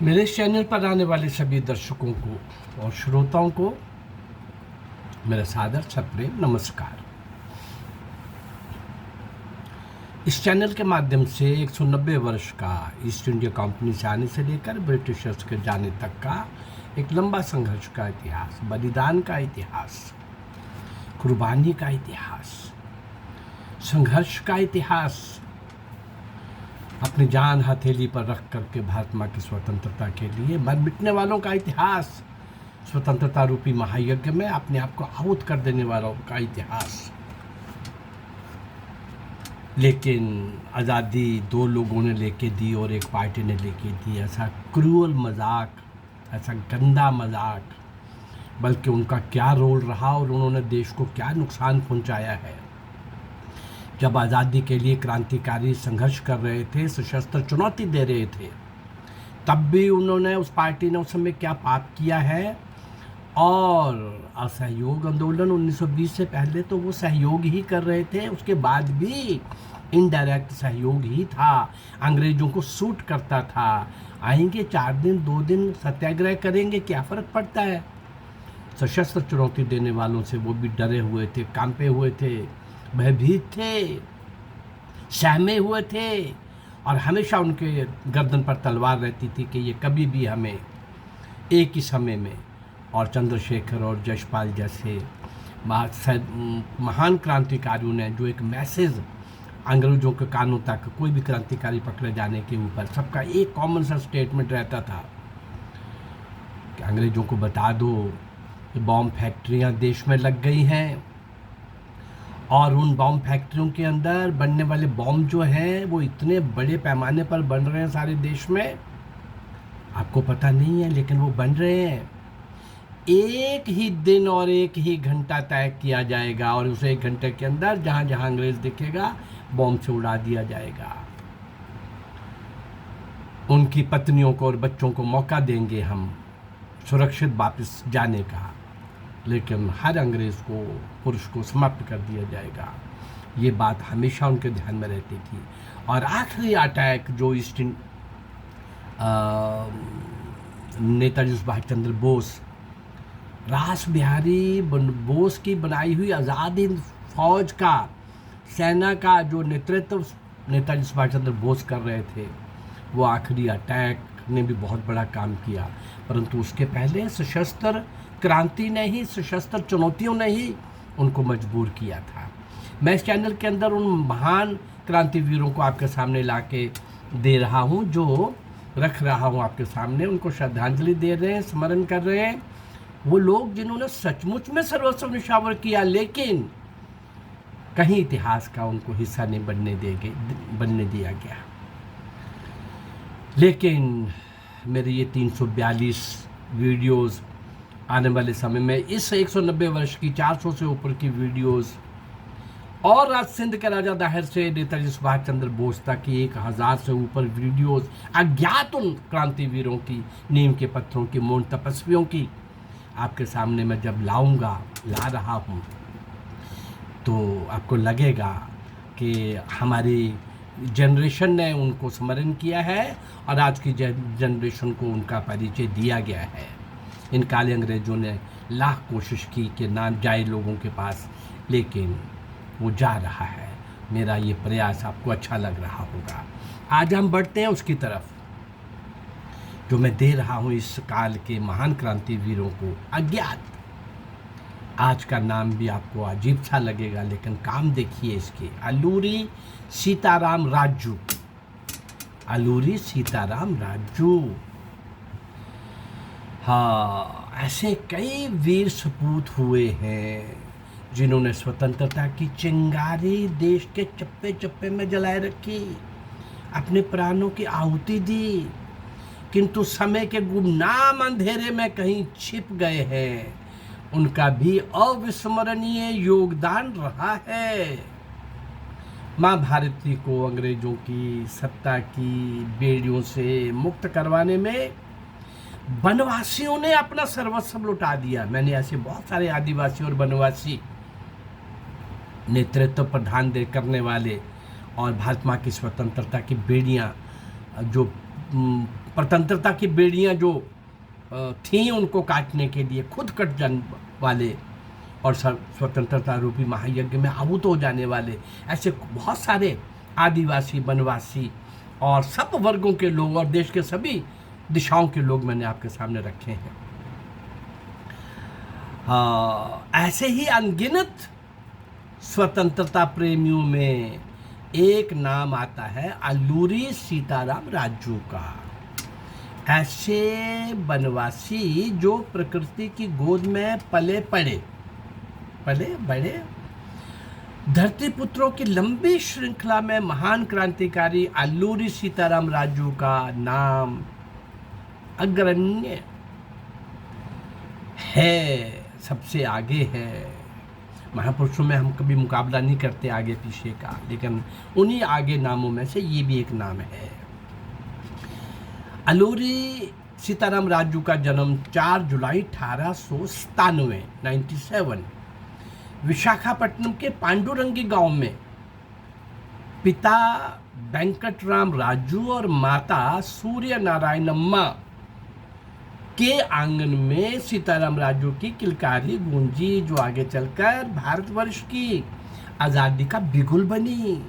मेरे इस चैनल पर आने वाले सभी दर्शकों को और श्रोताओं को मेरा सादर सप्रेम नमस्कार। इस चैनल के माध्यम से 190 वर्ष का ईस्ट इंडिया कंपनी से आने से लेकर ब्रिटिशर्स के जाने तक का एक लंबा संघर्ष का इतिहास, बलिदान का इतिहास, कुर्बानी का इतिहास, संघर्ष का इतिहास, अपनी जान हथेली पर रख करके भारत माँ की स्वतंत्रता के लिए मर मिटने वालों का इतिहास, स्वतंत्रता रूपी महायज्ञ में अपने आप को आहुत कर देने वालों का इतिहास। लेकिन आज़ादी दो लोगों ने लेके दी और एक पार्टी ने लेके दी। ऐसा क्रूअल मजाक, ऐसा गंदा मजाक, बल्कि उनका क्या रोल रहा और उन्होंने देश को क्या नुकसान पहुंचाया है। जब आज़ादी के लिए क्रांतिकारी संघर्ष कर रहे थे, सशस्त्र चुनौती दे रहे थे, तब भी उन्होंने, उस पार्टी ने उस समय क्या पाप किया है। और असहयोग आंदोलन 1920 से पहले तो वो सहयोग ही कर रहे थे, उसके बाद भी इनडायरेक्ट सहयोग ही था, अंग्रेजों को सूट करता था। आएंगे 4 दिन 2 दिन सत्याग्रह करेंगे, क्या फ़र्क पड़ता है। सशस्त्र चुनौती देने वालों से वो भी डरे हुए थे, कांपे हुए थे, भयभीत थे, सहमे हुए थे, और हमेशा उनके गर्दन पर तलवार रहती थी कि ये कभी भी हमें एक ही समय में। और चंद्रशेखर और जयपाल जैसे महान क्रांतिकारियों ने जो एक मैसेज अंग्रेजों के कानों तक, कोई भी क्रांतिकारी पकड़े जाने के ऊपर सबका एक कॉमन सा स्टेटमेंट रहता था कि अंग्रेजों को बता दो कि बॉम्ब फैक्ट्रियां देश में लग गई हैं और उन बॉम्ब फैक्ट्रियों के अंदर बनने वाले बॉम्ब जो हैं वो इतने बड़े पैमाने पर बन रहे हैं सारे देश में, आपको पता नहीं है, लेकिन वो बन रहे हैं। एक ही दिन और एक ही घंटा तय किया जाएगा और उस 1 घंटे के अंदर जहां जहां अंग्रेज दिखेगा बॉम्ब से उड़ा दिया जाएगा। उनकी पत्नियों को और बच्चों को मौका देंगे हम सुरक्षित वापस जाने का, लेकिन हर अंग्रेज को, पुरुष को समाप्त कर दिया जाएगा। ये बात हमेशा उनके ध्यान में रहती थी। और आखिरी अटैक जो नेताजी सुभाष चंद्र बोस, रास बिहारी बोस की बनाई हुई आज़ाद हिंद फौज का, सेना का जो नेतृत्व नेताजी सुभाष चंद्र बोस कर रहे थे, वो आखिरी अटैक ने भी बहुत बड़ा काम किया। परंतु उसके पहले सशस्त्र क्रांति ने ही, सशस्त्र चुनौतियों ने ही उनको मजबूर किया था। मैं इस चैनल के अंदर उन महान क्रांतिवीरों को आपके सामने ला के दे रहा हूँ, जो रख रहा हूँ आपके सामने, उनको श्रद्धांजलि दे रहे हैं, स्मरण कर रहे हैं। वो लोग जिन्होंने सचमुच में सर्वस्व निछावर किया, लेकिन कहीं इतिहास का उनको हिस्सा नहीं बनने दिया गया। लेकिन मेरे ये 342 वीडियोस आने वाले समय में, इस 190 वर्ष की 400 से ऊपर की वीडियोस, और आज सिंध के राजा दाहिर से नेताजी सुभाष चंद्र बोस तक की 1000 से ऊपर वीडियोस अज्ञात उन क्रांतिवीरों की, नीम के पत्थरों की, मौन तपस्वियों की आपके सामने मैं जब ला रहा हूँ, तो आपको लगेगा कि हमारी जनरेशन ने उनको स्मरण किया है और आज की जनरेशन को उनका परिचय दिया गया है। इन काले अंग्रेजों ने लाख कोशिश की कि ना जाए लोगों के पास, लेकिन वो जा रहा है। मेरा ये प्रयास आपको अच्छा लग रहा होगा। आज हम बढ़ते हैं उसकी तरफ जो मैं दे रहा हूँ इस काल के महान क्रांतिवीरों को, अज्ञात। आज का नाम भी आपको अजीब सा लगेगा, लेकिन काम देखिए इसके। अलूरी सीताराम राजू, अलूरी सीताराम राजू। हाँ, ऐसे कई वीर सपूत हुए हैं जिन्होंने स्वतंत्रता की चिंगारी देश के चप्पे चप्पे में जलाए रखी, अपने प्राणों की आहुति दी, किंतु समय के गुमनाम अंधेरे में कहीं छिप गए हैं। उनका भी अविस्मरणीय योगदान रहा है। माँ भारती को अंग्रेजों की सत्ता की बेड़ियों से मुक्त करवाने में वनवासियों ने अपना सर्वस्व लुटा दिया। मैंने ऐसे बहुत सारे आदिवासी और वनवासी नेतृत्व पर ध्यान दे करने वाले और भारत माँ की स्वतंत्रता की बेड़ियाँ जो स्वतंत्रता की बेड़ियां जो थीं उनको काटने के लिए खुद कट जाने वाले और स्वतंत्रता रूपी महायज्ञ में आहूत हो जाने वाले ऐसे बहुत सारे आदिवासी, वनवासी और सब वर्गों के लोग और देश के सभी दिशाओं के लोग मैंने आपके सामने रखे हैं। ऐसे ही अनगिनत स्वतंत्रता प्रेमियों में एक नाम आता है अल्लूरी सीताराम राजू का। ऐसे वनवासी जो प्रकृति की गोद में पले बड़े धरती पुत्रों की लंबी श्रृंखला में महान क्रांतिकारी अल्लूरी सीताराम राजू का नाम अग्रण्य है, सबसे आगे है। महापुरुषों में हम कभी मुकाबला नहीं करते आगे पीछे का, लेकिन उन्हीं आगे नामों में से ये भी एक नाम है। अल्लूरी सीताराम राजू का जन्म 4 जुलाई 1897 विशाखापट्टनम के पांडुरंगी गांव में पिता वेंकटराम राजू और माता सूर्य नारायणम्मा के आंगन में सीताराम राजू की किलकारी गूंजी, जो आगे चलकर भारतवर्ष की आज़ादी का बिगुल बनी।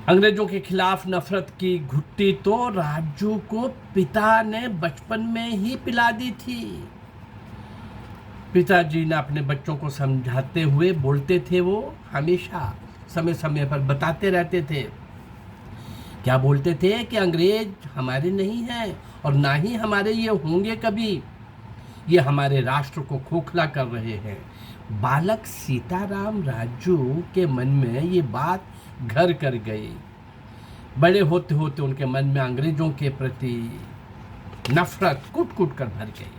अंग्रेजों के खिलाफ नफरत की घुट्टी तो राजू को पिता ने बचपन में ही पिला दी थी। पिताजी ने अपने बच्चों को समझाते हुए बोलते थे, वो हमेशा समय समय पर बताते रहते थे। क्या बोलते थे कि अंग्रेज हमारे नहीं हैं और ना ही हमारे ये होंगे कभी, ये हमारे राष्ट्र को खोखला कर रहे हैं। बालक सीताराम राजू के मन में ये बात घर कर गई। बड़े होते होते उनके मन में अंग्रेजों के प्रति नफरत कुट कुट कर भर गई।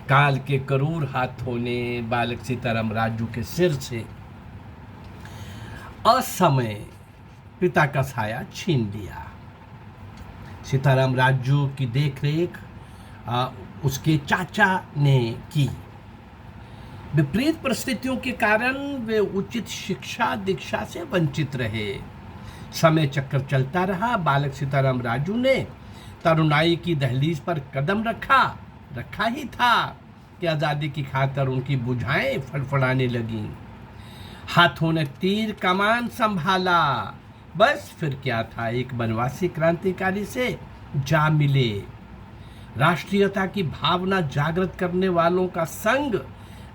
काल के क्रूर हाथों ने बालक सीताराम राजू के सिर से असमय पिता का साया छीन लिया। सीताराम राजू की देखरेख उसके चाचा ने की। विपरीत परिस्थितियों के कारण वे उचित शिक्षा दीक्षा से वंचित रहे। समय चक्कर चलता रहा। बालक सीताराम राजू ने तरुणाई की दहलीज पर कदम रखा ही था कि आज़ादी की खातिर उनकी बुझाएं फड़फड़ाने लगीं। हाथों ने तीर कमान संभाला। बस फिर क्या था, एक वनवासी क्रांतिकारी से जा मिले। राष्ट्रीयता की भावना जागृत करने वालों का संग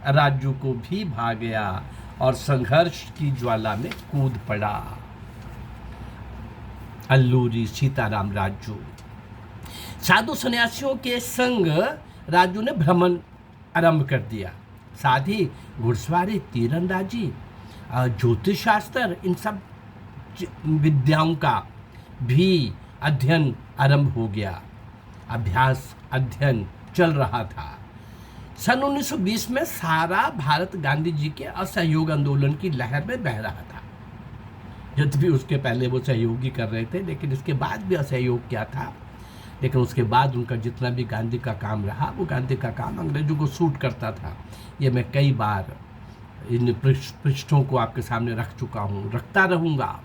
राजू को भी भा गया और संघर्ष की ज्वाला में कूद पड़ा। अल्लूरी सीताराम राजू साधु सन्यासियों के संग राजू ने भ्रमण आरंभ कर दिया। साथ ही घुड़सवारी, तीरंदाजी, ज्योतिष शास्त्र, इन सब विद्याओं का भी अध्ययन आरंभ हो गया। अध्ययन चल रहा था। सन 1920 में सारा भारत गांधी जी के असहयोग आंदोलन की लहर में बह रहा था। यद्यपि उसके पहले वो सहयोगी कर रहे थे, लेकिन इसके बाद भी असहयोग क्या था। लेकिन उसके बाद उनका जितना भी गांधी का काम रहा, वो गांधी का काम अंग्रेजों को सूट करता था। ये मैं कई बार इन पृष्ठों को आपके सामने रख चुका हूँ, रखता रहूँगा।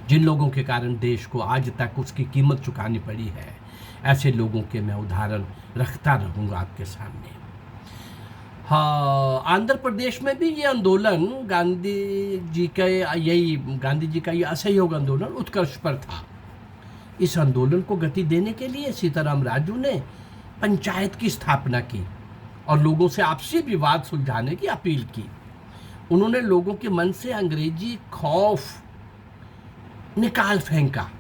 जिन लोगों के कारण देश को आज तक उसकी कीमत चुकानी पड़ी है, ऐसे लोगों के मैं उदाहरण रखता रहूँगा आपके सामने। हाँ, आंध्र प्रदेश में भी ये आंदोलन गांधी जी का ये असहयोग आंदोलन उत्कर्ष पर था। इस आंदोलन को गति देने के लिए सीताराम राजू ने पंचायत की स्थापना की और लोगों से आपसी विवाद सुलझाने की अपील की। उन्होंने लोगों के मन से अंग्रेजी खौफ निकाल फेंका।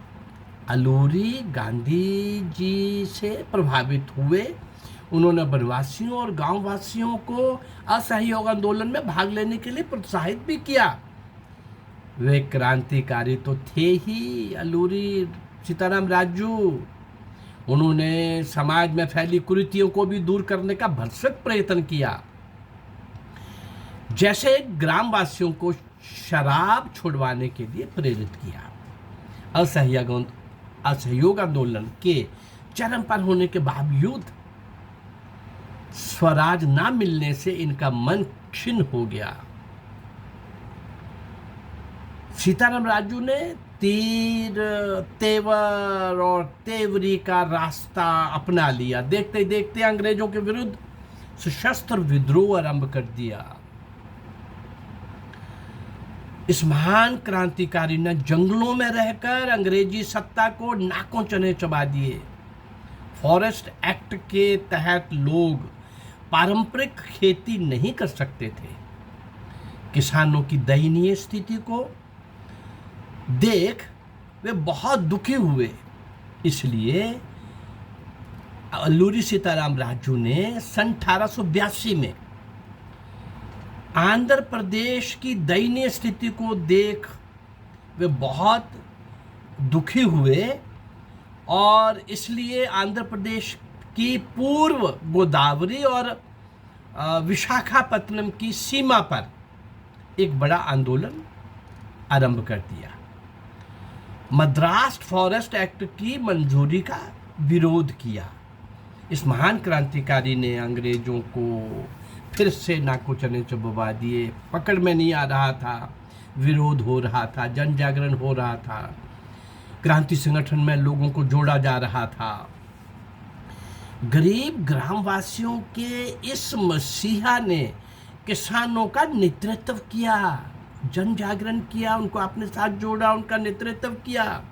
अल्लूरी गांधी जी से प्रभावित हुए। उन्होंने वनवासियों और गांववासियों को असहयोग आंदोलन में भाग लेने के लिए प्रोत्साहित भी किया। वे क्रांतिकारी तो थे ही अल्लूरी सीताराम राजू। उन्होंने समाज में फैली कुरीतियों को भी दूर करने का भरसक प्रयत्न किया। जैसे ग्रामवासियों को शराब छुड़वाने के लिए प्रेरित किया। असहयोग आंदोलन के चरम पर होने के बावजूद स्वराज ना मिलने से इनका मन क्षीण हो गया। सीताराम राजू ने तीर तेवर और तेवरी का रास्ता अपना लिया। देखते देखते अंग्रेजों के विरुद्ध सशस्त्र विद्रोह आरंभ कर दिया। इस महान क्रांतिकारी ने जंगलों में रहकर अंग्रेजी सत्ता को नाकों चने चबा दिए। फॉरेस्ट एक्ट के तहत लोग पारंपरिक खेती नहीं कर सकते थे। किसानों की दयनीय स्थिति को देख वे बहुत दुखी हुए। इसलिए अल्लूरी सीताराम राजू ने सन 1882 में आंध्र प्रदेश की दयनीय स्थिति को देख वे बहुत दुखी हुए और इसलिए आंध्र प्रदेश की पूर्व गोदावरी और विशाखापत्तनम की सीमा पर एक बड़ा आंदोलन आरंभ कर दिया। मद्रास फॉरेस्ट एक्ट की मंजूरी का विरोध किया। इस महान क्रांतिकारी ने अंग्रेजों को फिर से नाको चने चबवा दिए। पकड़ में नहीं आ रहा था, विरोध हो रहा था, जन जागरण हो रहा था, क्रांति संगठन में लोगों को जोड़ा जा रहा था। गरीब ग्रामवासियों के इस मसीहा ने किसानों का नेतृत्व किया, जन जागरण किया, उनको अपने साथ जोड़ा, उनका नेतृत्व किया।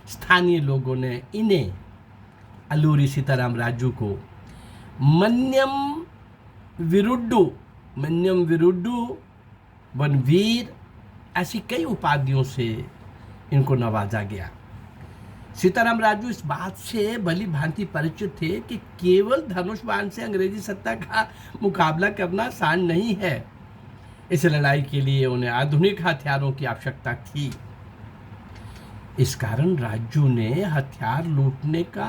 स्थानीय लोगों ने इन्हें अल्लूरी सीताराम राजू को मन्यम विरुड्डू वनवीर ऐसी कई उपाधियों से इनको नवाजा गया। सीताराम राजू इस बात से भली भांति परिचित थे कि केवल धनुष बाण से अंग्रेजी सत्ता का मुकाबला करना आसान नहीं है। इस लड़ाई के लिए उन्हें आधुनिक हथियारों की आवश्यकता थी। इस कारण राजू ने हथियार लूटने का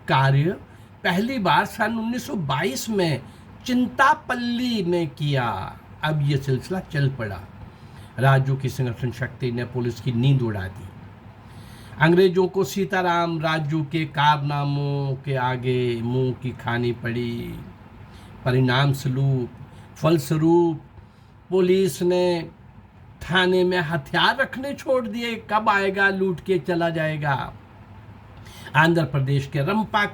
कार्य पहली बार सन 1922 में चिंतापल्ली में किया। अब यह सिलसिला चल पड़ा। राजू की संगठन शक्ति ने पुलिस की नींद उड़ा दी। अंग्रेजों को सीताराम राजू के कारनामों के आगे मुंह की खानी पड़ी। परिणाम फलस्वरूप पुलिस ने थाने में हथियार रखने छोड़ दिए। कब आएगा लूट के चला जाएगा। आंध्र प्रदेश के रंपा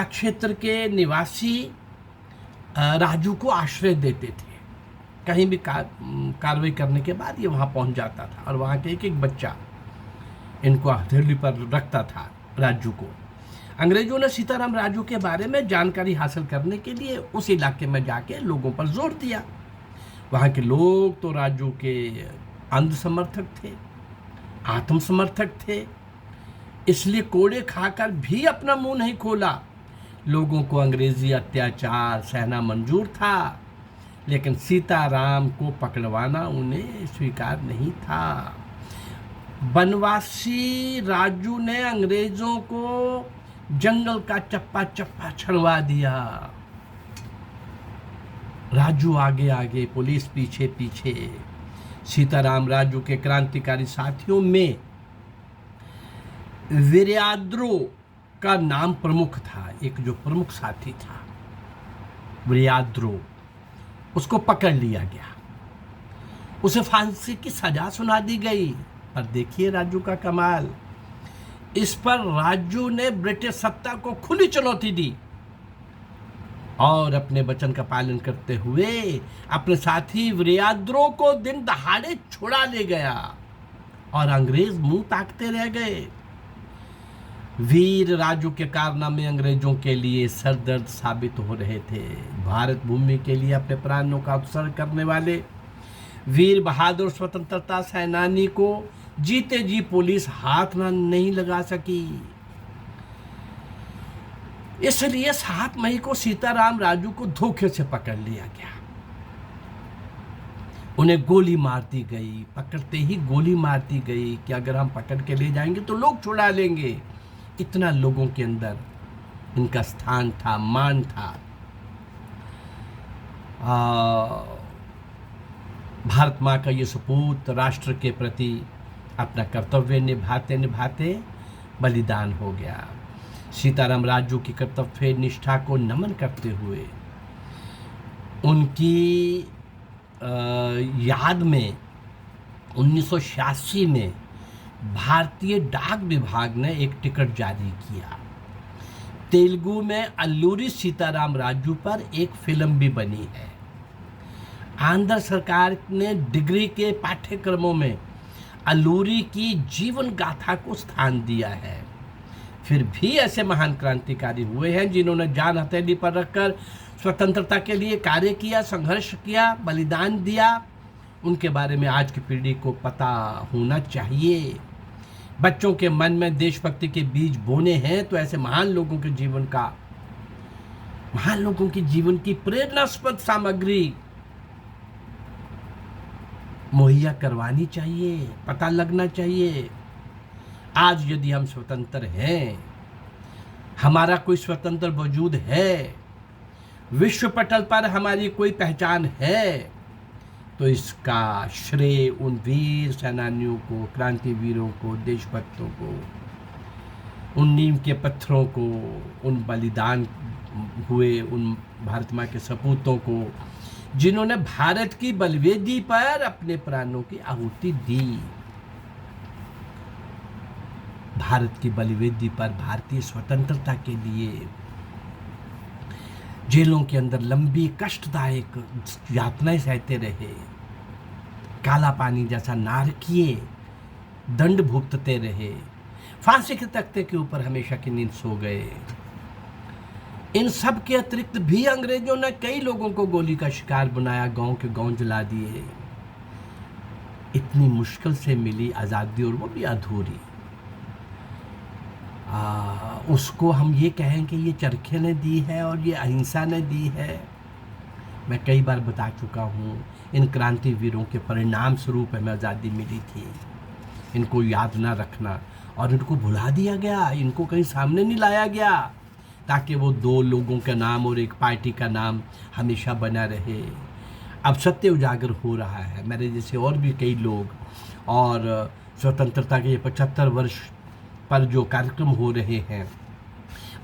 क्षेत्र के निवासी राजू को आश्रय देते थे। कहीं भी कार्रवाई करने के बाद ये वहाँ पहुँच जाता था और वहाँ के एक एक बच्चा इनको हथेली पर रखता था राजू को। अंग्रेजों ने सीताराम राजू के बारे में जानकारी हासिल करने के लिए उस इलाके में जाके लोगों पर जोर दिया। वहाँ के लोग तो राजू के अंध समर्थक थे, आत्मसमर्थक थे, इसलिए कोड़े खाकर भी अपना मुंह नहीं खोला। लोगों को अंग्रेजी अत्याचार सहना मंजूर था, लेकिन सीताराम को पकड़वाना उन्हें स्वीकार नहीं था। बनवासी राजू ने अंग्रेजों को जंगल का चप्पा चप्पा छड़वा दिया। राजू आगे आगे, पुलिस पीछे पीछे। सीताराम राजू के क्रांतिकारी साथियों में वीरयाद्रो का नाम प्रमुख था। एक जो प्रमुख साथी था वीरयाद्रो, उसको पकड़ लिया गया। उसे फांसी की सजा सुना दी गई। पर देखिए राजू का कमाल, इस पर राजू ने ब्रिटिश सत्ता को खुली चुनौती दी और अपने वचन का पालन करते हुए अपने साथी वीरयाद्रो को दिन दहाड़े छुड़ा ले गया और अंग्रेज मुंह ताकते रह गए। वीर राजू के कारनामे अंग्रेजों के लिए सरदर्द साबित हो रहे थे। भारत भूमि के लिए अपने प्राणों का उत्सर्ग करने वाले वीर बहादुर स्वतंत्रता सेनानी को जीते जी पुलिस हाथ नहीं लगा सकी। इसलिए 7 मई को सीताराम राजू को धोखे से पकड़ लिया गया। उन्हें गोली मार दी गई। पकड़ते ही गोली मार दी गई कि अगर हम पकड़ के ले जाएंगे तो लोग छुड़ा लेंगे। इतना लोगों के अंदर इनका स्थान था, मान था। भारत माँ का ये सपूत राष्ट्र के प्रति अपना कर्तव्य निभाते निभाते बलिदान हो गया। सीताराम राजू की कर्तव्य निष्ठा को नमन करते हुए उनकी याद में 1986 में भारतीय डाक विभाग ने एक टिकट जारी किया। तेलुगु में अल्लूरी सीताराम राजू पर एक फिल्म भी बनी है। आंध्र सरकार ने डिग्री के पाठ्यक्रमों में अल्लूरी की जीवन गाथा को स्थान दिया है। फिर भी ऐसे महान क्रांतिकारी हुए हैं जिन्होंने जान हथेली पर रखकर स्वतंत्रता के लिए कार्य किया, संघर्ष किया, बलिदान दिया। उनके बारे में आज की पीढ़ी को पता होना चाहिए। बच्चों के मन में देशभक्ति के बीज बोने हैं तो ऐसे महान लोगों के जीवन की प्रेरणास्पद सामग्री मुहैया करवानी चाहिए, पता लगना चाहिए। आज यदि हम स्वतंत्र हैं, हमारा कोई स्वतंत्र वजूद है, विश्व पटल पर हमारी कोई पहचान है, तो इसका श्रेय उन वीर सेनानियों को, क्रांतिवीरों को, देशभक्तों को, उन नीम के पत्थरों को, उन बलिदान हुए उन भारत माँ के सपूतों को जिन्होंने भारत की बलवेदी पर अपने प्राणों की आहुति दी। भारत की बलिवेदी पर भारतीय स्वतंत्रता के लिए जेलों के अंदर लंबी कष्टदायक यातनाएं सहते रहे, काला पानी जैसा नारकीय दंड भुगतते रहे, फांसी के तख्ते के ऊपर हमेशा की नींद सो गए। इन सब के अतिरिक्त भी अंग्रेजों ने कई लोगों को गोली का शिकार बनाया, गांव के गांव जला दिए। इतनी मुश्किल से मिली आज़ादी और वो भी अधूरी, उसको हम ये कहें कि ये चरखे ने दी है और ये अहिंसा ने दी है। मैं कई बार बता चुका हूँ, इन क्रांतिवीरों के परिणाम स्वरूप हमें आज़ादी मिली थी। इनको याद ना रखना और इनको भुला दिया गया, इनको कहीं सामने नहीं लाया गया ताकि वो दो लोगों का नाम और एक पार्टी का नाम हमेशा बना रहे। अब सत्य उजागर हो रहा है। मेरे जैसे और भी कई लोग, और स्वतंत्रता के 75 वर्ष पर जो कार्यक्रम हो रहे हैं,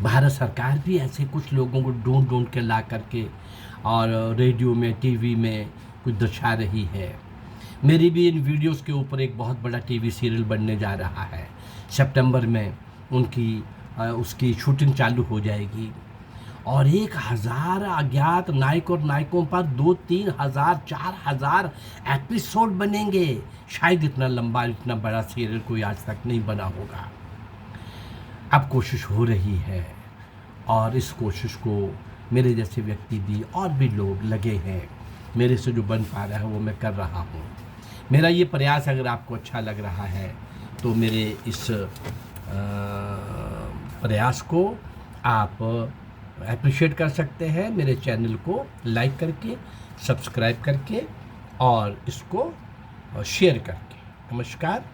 भारत सरकार भी ऐसे कुछ लोगों को ढूंढ ढूंढ के ला करके और रेडियो में, टीवी में कुछ दर्शा रही है। मेरी भी इन वीडियोस के ऊपर एक बहुत बड़ा टीवी सीरियल बनने जा रहा है। सितंबर में उसकी शूटिंग चालू हो जाएगी और 1000 अज्ञात नायक और नायकों पर 2-3 हज़ार 4,000 एपिसोड बनेंगे। शायद इतना लंबा, इतना बड़ा सीरियल कोई आज तक नहीं बना होगा। अब कोशिश हो रही है और इस कोशिश को मेरे जैसे व्यक्ति भी और भी लोग लगे हैं। मेरे से जो बन पा रहा है वो मैं कर रहा हूँ। मेरा ये प्रयास अगर आपको अच्छा लग रहा है तो मेरे इस प्रयास को आप अप्रिशिएट कर सकते हैं, मेरे चैनल को लाइक करके, सब्सक्राइब करके और इसको शेयर करके। नमस्कार,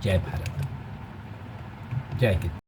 जय भारत, जय हिंद।